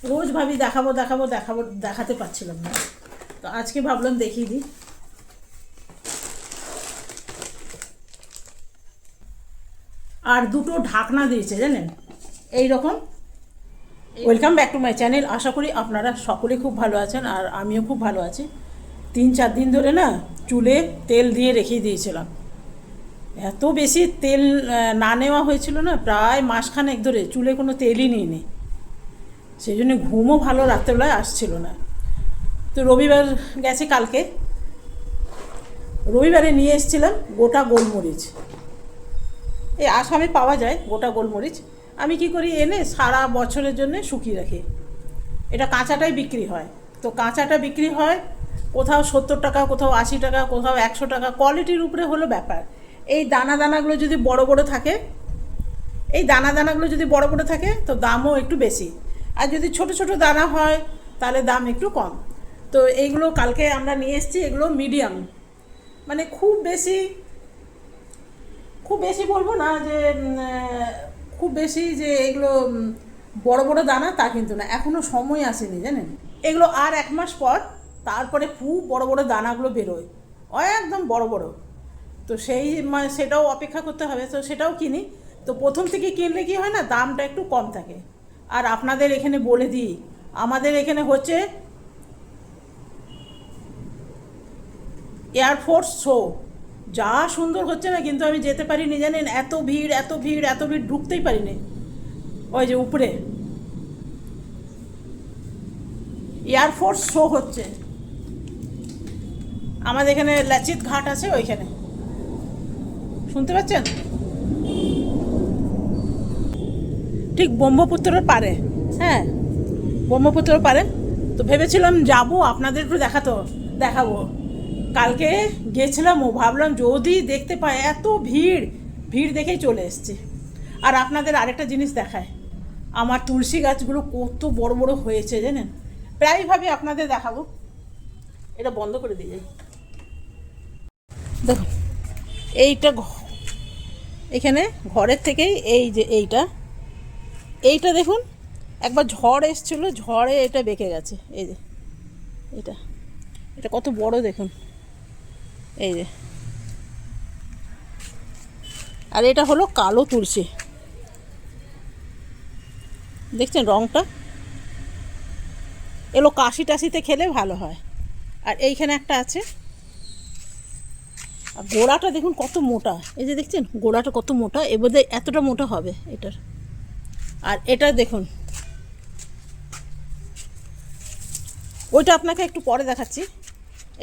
রোজ ভাবি দেখাবো দেখাবো দেখাবো, দেখাতে পারছিলাম না, তো আজকে ভাবলাম দেখিয়ে দিই। আর দুটো ঢাকনা দিয়েছে জানেন, এই রকম। Welcome back to my channel. আশা করি আপনারা সকলে খুব ভালো আছেন, আর আমিও খুব ভালো আছি। 3-4 দিন ধরে না চুলে তেল দিয়ে রেখে দিয়েছিলাম। এত বেশি তেল না নেওয়া হয়েছিল না, প্রায় মাসখানেক ধরে চুলে কোনো তেলই নিইনি। সেই জন্য ঘুমও ভালো রাত্রেবেলায় আসছিল না। তো রবিবার গেছে কালকে, রবিবারে নিয়ে এসেছিলাম গোটা গোলমরিচ। এই আসামে পাওয়া যায় গোটা গোলমরিচ। আমি কি করি, এনে সারা বছরের জন্য শুকিয়ে রাখি। এটা কাঁচাটাই বিক্রি হয়, তো কাঁচাটা বিক্রি হয় কোথাও 70 টাকা, কোথাও 80 টাকা, কোথাও 100 টাকা, কোয়ালিটির উপরে হলো ব্যাপার। এই দানা দানাগুলো যদি বড় বড় থাকে, এই দানা দানাগুলো যদি বড় বড় থাকে তো দামও একটু বেশি, আর যদি ছোট ছোট দানা হয় তাহলে দাম একটু কম। তো এইগুলো কালকে আমরা নিয়ে এসেছি, এগুলো মিডিয়াম, মানে খুব বেশি বলবো না যে খুব বেশি যে এগুলো বড় বড় দানা তা কিন্তু না, এখনও সময় আসেনি জানেন। এগুলো আর 1 মাস পর তারপরে খুব বড় বড় দানাগুলো বেরোয়, একদম বড় বড়। তো সেটাও অপেক্ষা করতে হবে, তো সেটাও কিনি। তো প্রথম থেকে কিনলে কি হয় না, দামটা একটু কম থাকে। আর আপনাদের এখানে বলে দিই, আমাদের এখানে হচ্ছে এয়ারফোর্স শো, যা সুন্দর হচ্ছে না, কিন্তু আমি যেতে পারিনি জানেন, এত ভিড় এত ভিড় এত ভিড়, ঢুকতেই পারিনি। ওই যে উপরে এয়ারফোর্স শো হচ্ছে, আমাদের এখানে লাচিত ঘাট আছে, ওইখানে শুনতে পাচ্ছেন, ঠিক ব্রহ্মপুত্রের পারে। হ্যাঁ, ব্রহ্মপুত্রের পারে। তো ভেবেছিলাম যাব, আপনাদের একটু দেখাবো। কালকে গেছিলাম, ভাবলাম যদি দেখতে পাই, এত ভিড়, ভিড় দেখেই চলে এসেছি। আর আপনাদের আরেকটা জিনিস দেখায়, আমার তুলসী গাছগুলো কত বড় বড় হয়েছে জানেন। প্রায় ভাবে আপনাদের দেখাবো। এটা বন্ধ করে দিয়ে যাই। দেখুন এইটা, এখানে ঘরের থেকেই এই যে এইটা দেখুন, একবার ঝড় এসছিল, ঝড়ে এটা বেঁকে গেছে। এই যে এটা এটা কত বড় দেখুন, এই যে। আর এটা হলো কালো তুলসী, দেখছেন রঙটা, এগুলো কাশি টাশিতে খেলে ভালো হয়। আর এইখানে একটা আছে, আর গোড়াটা দেখুন কত মোটা, এই যে দেখছেন গোড়াটা কত মোটা, এবারে এতটা মোটা হবে এটার। আর এটা দেখুন, ওইটা আপনাকে একটু পরে দেখাচ্ছি।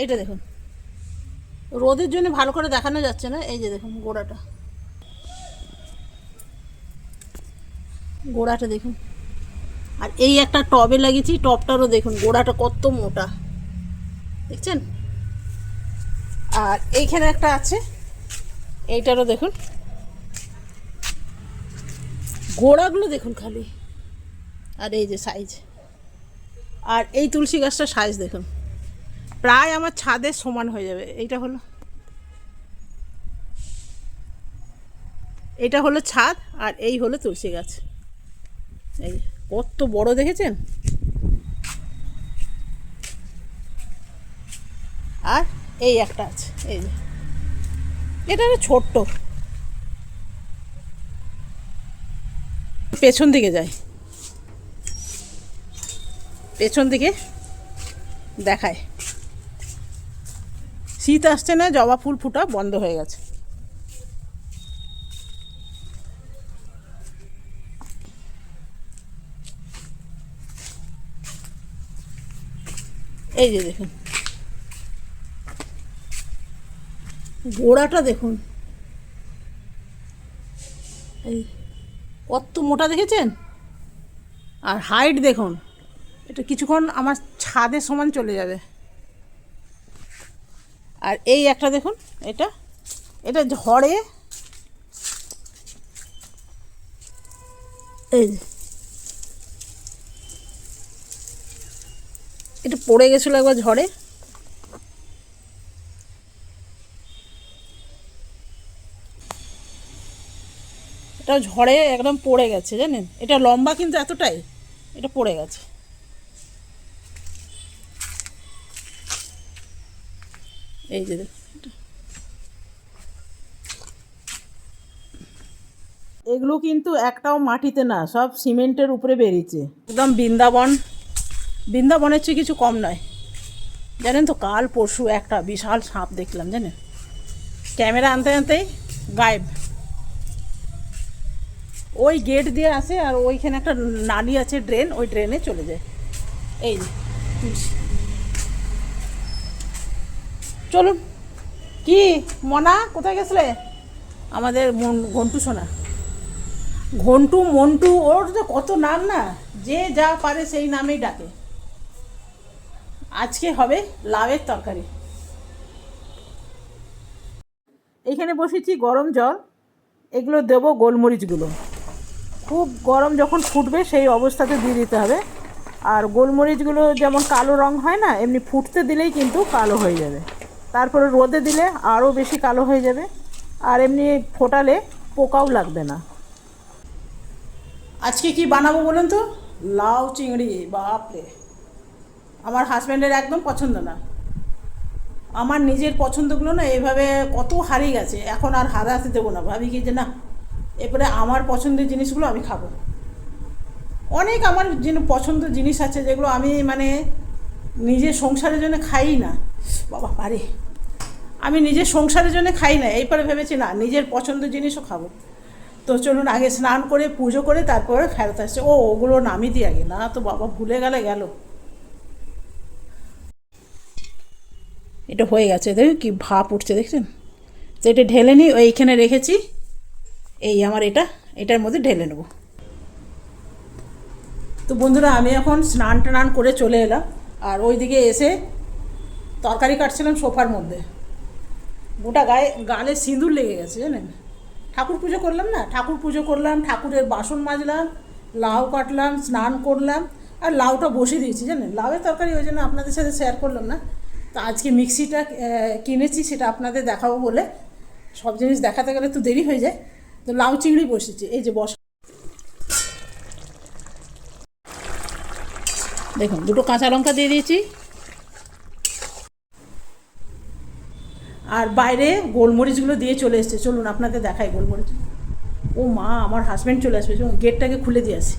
এইটা দেখুন, রোদের জন্য ভালো করে দেখানো যাচ্ছে না, এই যে দেখুন গোড়াটা দেখুন। আর এই একটা টবে লাগিয়েছি, টবটারও দেখুন গোড়াটা কত মোটা, দেখছেন। আর এইখানে একটা আছে, এইটারও দেখুন গোড়াগুলো দেখুন খালি, আর এই যে সাইজ। আর এই তুলসী গাছটার সাইজ দেখুন, প্রায় আমার ছাদের সমান হয়ে যাবে। এটা হলো ছাদ, আর এই হলো তুলসী গাছ। এই কত বড় দেখেছেন। আর এই একটা আছে, এই যে এটা ছোট্ট। পেছন দিকে যাই, পেছন দিকে দেখায়। শীত আসছে না, জবা ফুল ফুটা বন্ধ হয়ে গেছে। এই যে দেখুন গোড়াটা দেখুন, এই কত মোটা দেখেছেন। আর হাইট দেখুন, এটা কিছুক্ষণ আমার ছাদের সমান চলে যাবে। আর এই একটা দেখুন, এটা ঝড়ে, এই এটা পড়ে গেছিলো একবার ঝড়ে। এটা ঝড়ে একদম পড়ে গেছে জানেন, এটা লম্বা কিন্তু এতটাই, এটা পড়ে গেছে। এই যে এগুলো কিন্তু একটাও মাটিতে না, সব সিমেন্টের উপরে বেরিয়েছে, একদম বৃন্দাবনের চেয়ে কিছু কম নয়। জানেন তো কাল পরশু একটা বিশাল সাপ দেখলাম, জানেন, ক্যামেরা আনতে আনতেই গায়েব। ওই গেট দিয়ে আসে আর ওইখানে একটা নালি আছে, ড্রেন, ওই ড্রেনে চলে যায়। এই তুলসী, চলুন। কি মনা, কোথায় গেছিলে? আমাদের ঘন্টু সোনা, ঘন্টু মন্টু, ওর তো কত নাম না, যে যা পারে সেই নামেই ডাকে। আজকে হবে লাউয়ের তরকারি। এইখানে বসেছি গরম জল, এগুলো দেবো গোলমরিচগুলো, খুব গরম যখন ফুটবে সেই অবস্থাতে দিয়ে দিতে হবে। আর গোলমরিচগুলো যেমন কালো রং হয় না, এমনি ফুটতে দিলেই কিন্তু কালো হয়ে যাবে, তারপরে রোদে দিলে আরও বেশি কালো হয়ে যাবে, আর এমনি ফোটালে পোকাও লাগবে না। আজকে কি বানাবো বলুন তো? লাউ চিংড়ি, বাপরে, আমার হাজব্যান্ডের একদম পছন্দ না। আমার নিজের পছন্দগুলো না এইভাবে কত হারিয়ে গেছে, এখন আর হারাতে দেবো না। ভাবি কি যে না, এরপরে আমার পছন্দের জিনিসগুলো আমি খাবো। অনেক আমার পছন্দের জিনিস আছে যেগুলো আমি মানে নিজের সংসারের জন্য খাই না, বাবা পারে, আমি নিজের সংসারের জন্য খাই না, এইপরে ভেবেছি না নিজের পছন্দের জিনিসও খাবো। তো চলুন আগে স্নান করে পুজো করে তারপরে ফেরত আসছে। ওগুলো নামিয়ে দিয়ে আগে, না তো বাবা ভুলে গেল। এটা হয়ে গেছে, দেখুন কি ভাপ উঠছে, দেখছেন? তো এটা ঢেলে নিই, এইখানে রেখেছি, এই আমার এটার মধ্যে ঢেলে নেব। তো বন্ধুরা আমি এখন স্নান টান করে চলে এলাম, আর ওইদিকে এসে তরকারি কাটছিলাম সোফার মধ্যে, গোটা গালে সিঁদুর লেগে গেছে, জানেন। ঠাকুর পুজো করলাম না, ঠাকুরের বাসন মাজলাম, লাউ কাটলাম, স্নান করলাম, আর লাউটা বসে দিয়েছি, জানেন, লাউয়ের তরকারি, ওই জন্য আপনাদের সাথে শেয়ার করলাম না। তো আজকে মিক্সিটা কিনেছি, সেটা আপনাদের দেখাবো বলে, সব জিনিস দেখাতে গেলে তো দেরি হয়ে যায়। তো লাউ চিংড়ি বসেছি, এই যে দেখুন, দুটো কাঁচা লঙ্কা দিয়ে দিয়েছি, আর বাইরে গোলমরিচগুলো দিয়ে চলে এসছে। চলুন আপনাদের দেখাই গোলমরিচ। ও মা, আমার হাজব্যান্ড চলে আসবে, চলুন গেটটাকে খুলে দিয়ে আসি।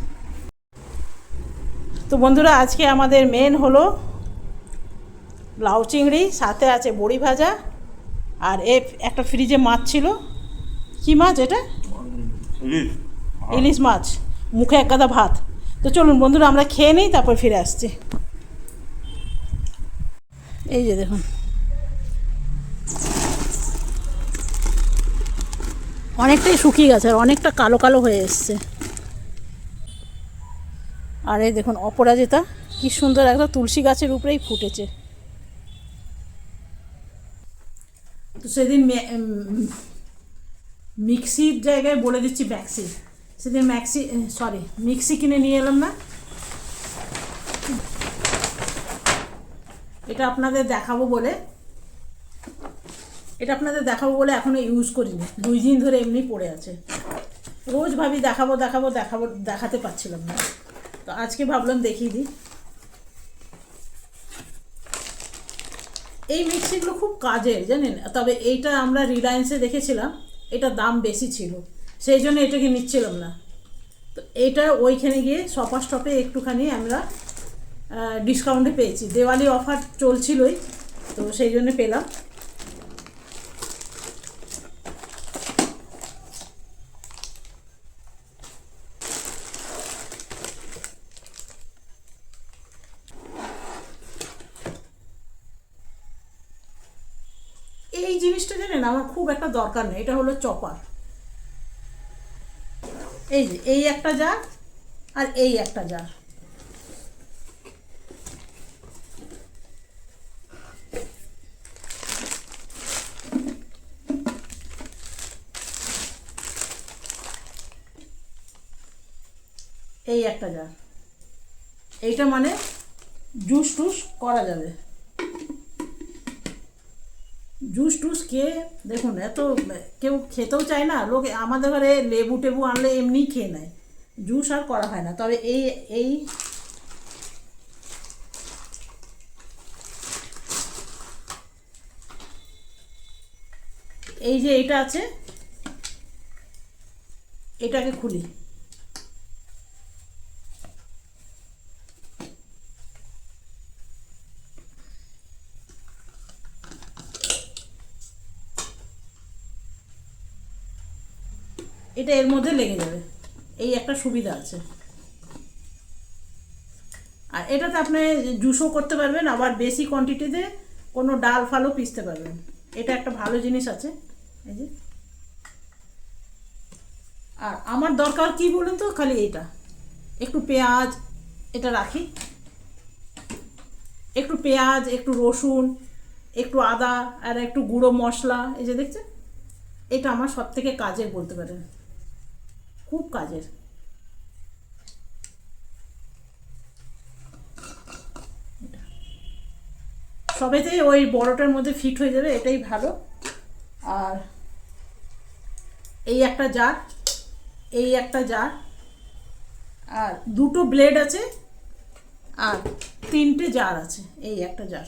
তো বন্ধুরা আজকে আমাদের মেন হলো লাউ চিংড়ি, সাথে আছে বড়ি ভাজা, আর একটা ফ্রিজে মাছ ছিল। কি মাছ এটা? ইলিশ মাছ, মুখে এক গাদা ভাত। তো চলুন বন্ধুরা আমরা খেয়ে নিই, তারপর ফিরে আসছি। এই যে দেখুন, অনেকটাই শুকিয়ে গেছে আর অনেকটা কালো কালো হয়ে এসছে। আর এই দেখুন অপরাজিতা, কি সুন্দর একটা তুলসী গাছের উপরেই ফুটেছে। তো সেদিন মিক্সির জায়গায় বলে দিচ্ছি ম্যাক্সি, সেদিন মিক্সি কিনে নিয়ে এলাম না, এটা আপনাদের দেখাবো বলে এখনো ইউজ করিনি, 2 দিন ধরে এমনি পড়ে আছে। রোজ ভাবি দেখাবো দেখাতে পারছিলাম না, তো আজকে ভাবলাম দেখিয়ে দিই। এই মিক্সিগুলো খুব কাজের, জানেন, তবে এইটা আমরা রিলায়েন্সে দেখেছিলাম, এটা দাম বেশি ছিল, সেই জন্য এটাকে নিচ্ছিলাম না। তো এইটা ওইখানে গিয়ে শপার স্টপে একটুখানি আমরা ডিসকাউন্টে পেয়েছি, দেওয়ালি অফার চলছিলই, তো সেই জন্য পেলাম। এই জিনিসটা জানেন আমার খুব একটা দরকার নেই, এটা হলো চপার। এই যে এই একটা জার আর এই একটা জার, এই একটা জার, এইটা মানে জুস টুস করা যাবে। জুস টুস খেয়ে দেখুন, এত কেউ খেতেও চায় না, লোক আমাদের ঘরে লেবু টেবু আনলে এমনিই খেয়ে নেয়, জুস আর করা হয় না। তবে এই এই যে এটা আছে, এটাকে খুলি। এটা এর মধ্যে লেগে যাবে, এই একটা সুবিধা আছে। আর এটাতে আপনি জুসও করতে পারবেন, আবার বেশি কোয়ান্টিটিতে কোনো ডাল ফালও পিসতে পারবেন। এটা একটা ভালো জিনিস আছে। এই যে, আর আমার দরকার কি বলুন তো, খালি এটা একটু পেঁয়াজ, এটা রাখি, একটু পেঁয়াজ, একটু রসুন, একটু আদা, আর একটু গুঁড়ো মশলা। এই যে দেখছেন, এটা আমার সব থেকে কাজের বলতে পারেন, খুব কাজের। সবেতেই ওই বড়টার মধ্যে ফিট হয়ে যাবে, এটাই ভালো। আর এই একটা জার, এই একটা জার, আর দুটো ব্লেড আছে, আর তিনটে জার আছে, এই একটা জার।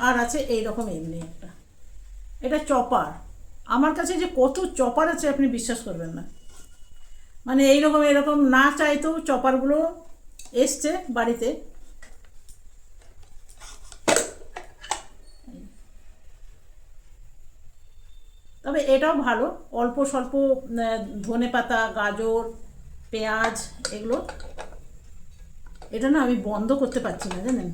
আর আছে এই রকম এমনি একটা, এটা চপার। আমার কাছে যে কত চপার আছে আপনি বিশ্বাস করবেন না। মানে এইরকম এরকম না চাইতেও চপারগুলো এসছে বাড়িতে। তবে এটাও ভালো, অল্প স্বল্প ধনে পাতা, গাজর, পেঁয়াজ, এগুলো। এটা না আমি বন্ধ করতে পারছি না, জানেন,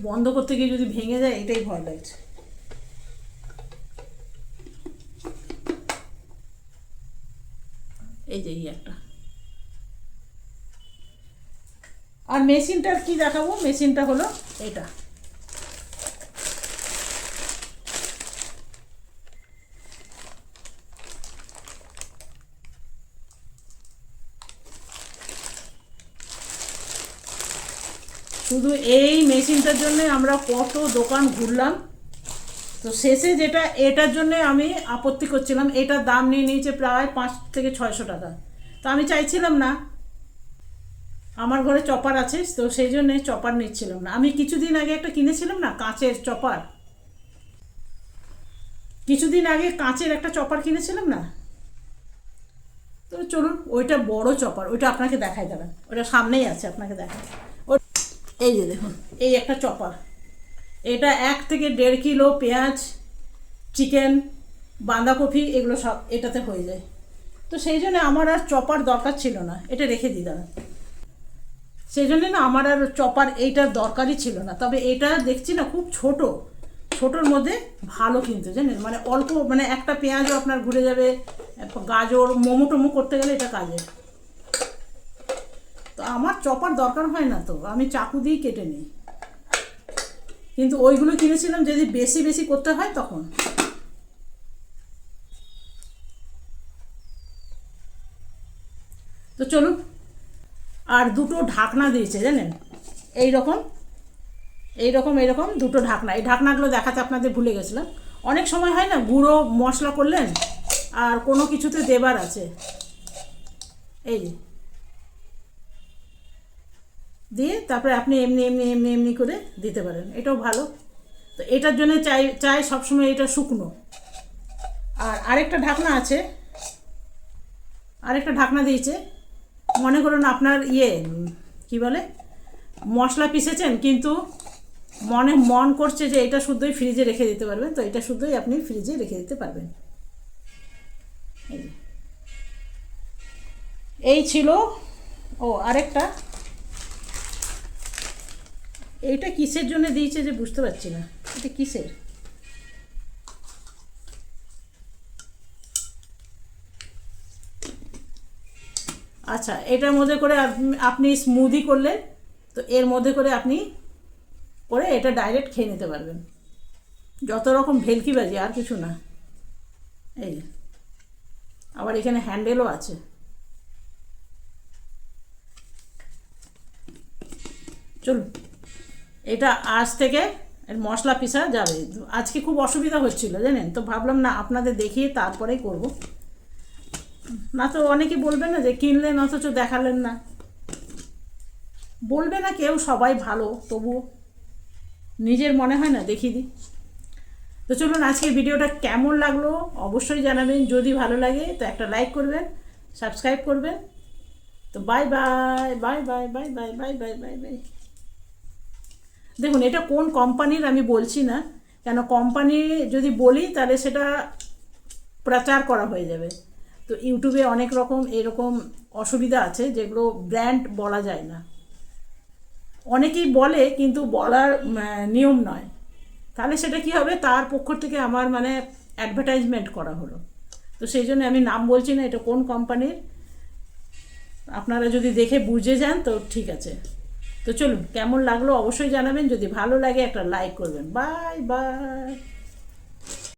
বন্ধ করতে গিয়ে যদি ভেঙে যায় এটাই ভয় লাগছে। এই যে এই একটা। আর মেশিনটার কি দেখাবো, মেশিনটা হলো এটা। শুধু এই মেশিনটার জন্য আমরা কত দোকান ঘুরলাম, তো শেষে যেটা এটার জন্য আমি আপত্তি করছিলাম, এটার দাম নিয়ে নিয়েছে প্রায় 5 থেকে 600 টাকা। তো আমি চাইছিলাম না, আমার ঘরে চপার আছে, তো সেই জন্যে চপার নিচ্ছিলাম না। আমি কিছুদিন আগে একটা কিনেছিলাম না কাঁচের চপার, কিছুদিন আগে কাঁচের একটা চপার কিনেছিলাম না। তো চলুন, ওইটা বড় চপার, ওইটা আপনাকে দেখাই দেবেন, ওইটা সামনেই আছে, আপনাকে দেখাই। এই যে দেখুন, এই একটা চপার, এটা 1 থেকে 1.5 কিলো পেঁয়াজ, চিকেন, বাঁধাকপি, এগুলো সব এটাতে হয়ে যায়। তো সেই জন্য আমার আর চপার দরকার ছিল না, এটা রেখে দিই দাঁড়া। সেই জন্য না আমার আর চপার এইটার দরকারই ছিল না। তবে এটা দেখছি না খুব ছোট, ছোটোর মধ্যে ভালো কিন্তু, জানেন, মানে অল্প, মানে একটা পেঁয়াজও আপনার ঘুরে যাবে, গাজর, মোমো টোমো করতে গেলে এটা কাজের। তো আমার চপার দরকার হয় না, তো আমি চাকু দিয়েই কেটে নিই। কিন্তু ওইগুলো কিনেছিলাম যদি বেশি বেশি করতে হয় তখন। তো চলুন, আর দুটো ঢাকনা দিয়েছে, জানেন, এইরকম এইরকম এরকম দুটো ঢাকনা। এই ঢাকনাগুলো দেখাতে আপনাদের ভুলে গেছিলাম। অনেক সময় হয় না, গুঁড়ো মশলা করলেন আর কোনো কিছুতে দেবার আছে, এই দিয়ে তারপরে আপনি এমনি এমনি এমনি এমনি করে দিতে পারেন, এটাও ভালো। তো এটার জন্য চাই সবসময় এটা শুকনো। আর আরেকটা ঢাকনা আছে, আরেকটা ঢাকনা দিয়েছে। মনে করুন আপনার কি বলে, মশলা পিষেছেন, কিন্তু মন করছে যে এটা শুদ্ধই ফ্রিজে রেখে দিতে পারবেন, তো এটা শুদ্ধই আপনি ফ্রিজে রেখে দিতে পারবেন। এই ছিল। ও আরেকটা, এইটা কিসের জন্য দিয়েছে যে বুঝতে পারছি না, এটা কিসের। আচ্ছা, এটার মধ্যে করে আপনি স্মুদি করলেন, তো এর মধ্যে করে আপনি করে এটা ডাইরেক্ট খেয়ে নিতে পারবেন। যত রকম ভেলকিবাজি, আর কিছু না। এই আবার এখানে হ্যান্ডেলও আছে। চলুন, এটা আজ থেকে মশলা পিসা যাবে। আজকে খুব অসুবিধা হচ্ছিল, জানেন, তো ভাবলাম না আপনাদের দেখিয়ে তারপরেই করব। না তো অনেকে বলবে না যে কিনলেন অথচ দেখালেন না, বলবে না কেউ, সবাই ভালো, তবুও নিজের মনে হয় না দেখিয়ে দিই। তো চলুন আজকের ভিডিওটা কেমন লাগলো অবশ্যই জানাবেন, যদি ভালো লাগে তো একটা লাইক করবেন, সাবস্ক্রাইব করবেন। তো bye bye bye bye bye bye bye bye bye bye. দেখুন এটা কোন কোম্পানির আমি বলছি না, কেন কোম্পানি যদি বলি তাহলে সেটা প্রচার করা হয়ে যাবে। তো ইউটিউবে অনেক রকম এরকম অসুবিধা আছে যেগুলো ব্র্যান্ড বলা যায় না, অনেকেই বলে কিন্তু বলার নিয়ম নয়, তাহলে সেটা কি হবে, তার পক্ষ থেকে আমার মানে অ্যাডভার্টাইজমেন্ট করা হলো। তো সেই জন্য আমি নাম বলছি না এটা কোন কোম্পানির, আপনারা যদি দেখে বুঝে যান তো ঠিক আছে। তো চলুন কেমন লাগলো অবশ্যই জানাবেন, যদি ভালো লাগে একটা লাইক করবেন। Bye bye.